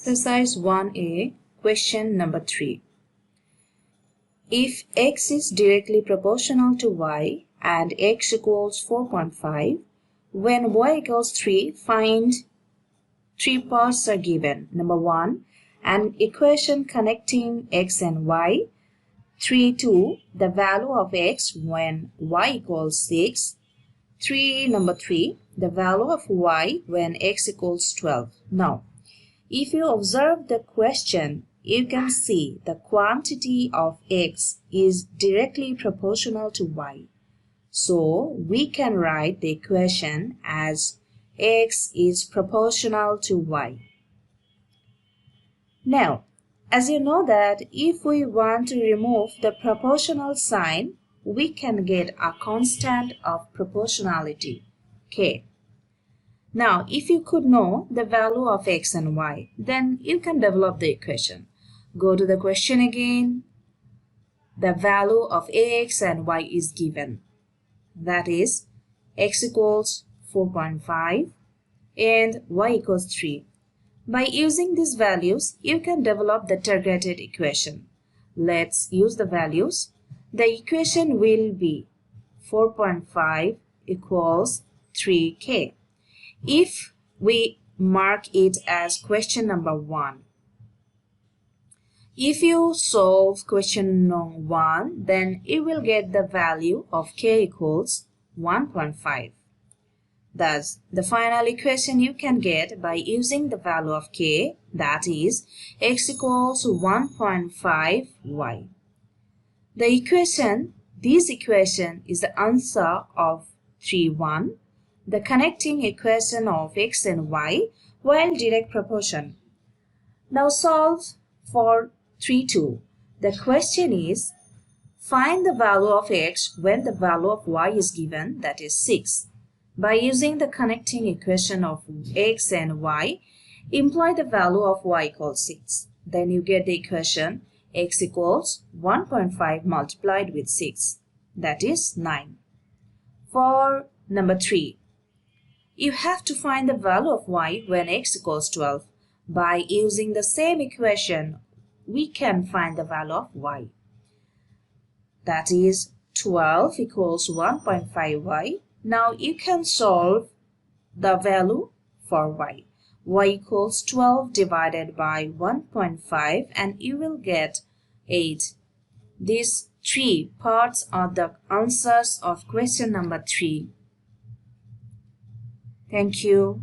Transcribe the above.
Exercise 1A, question number 3. If x is directly proportional to y and x equals 4.5, when y equals 3, find three parts are given. Number 1, an equation connecting x and y. 3, 2, the value of x when y equals 6. Number 3, the value of y when x equals 12. Now, if you observe the question, you can see the quantity of x is directly proportional to y. So, we can write the equation as x is proportional to y. Now, as you know that if we want to remove the proportional sign, we can get a constant of proportionality, k. Now, if you could know the value of x and y, then you can develop the equation. Go to the question again. The value of x and y is given. That is, x equals 4.5 and y equals 3. By using these values, you can develop the targeted equation. Let's use the values. The equation will be 4.5 equals 3k. If we mark it as question number 1. If you solve question number 1, then you will get the value of k equals 1.5. Thus, the final equation you can get by using the value of k, that is, x equals 1.5y. This equation is the answer of 3.1. The connecting equation of x and y while direct proportion. Now solve for 3.2. The question is, find the value of x when the value of y is given, that is 6. By using the connecting equation of x and y, imply the value of y equals 6. Then you get the equation x equals 1.5 multiplied with 6, that is 9. For number 3. You have to find the value of y when x equals 12. By using the same equation, we can find the value of y. That is 12 equals 1.5y. Now you can solve the value for y. Y equals 12 divided by 1.5 and you will get 8. These three parts are the answers of question number 3. Thank you.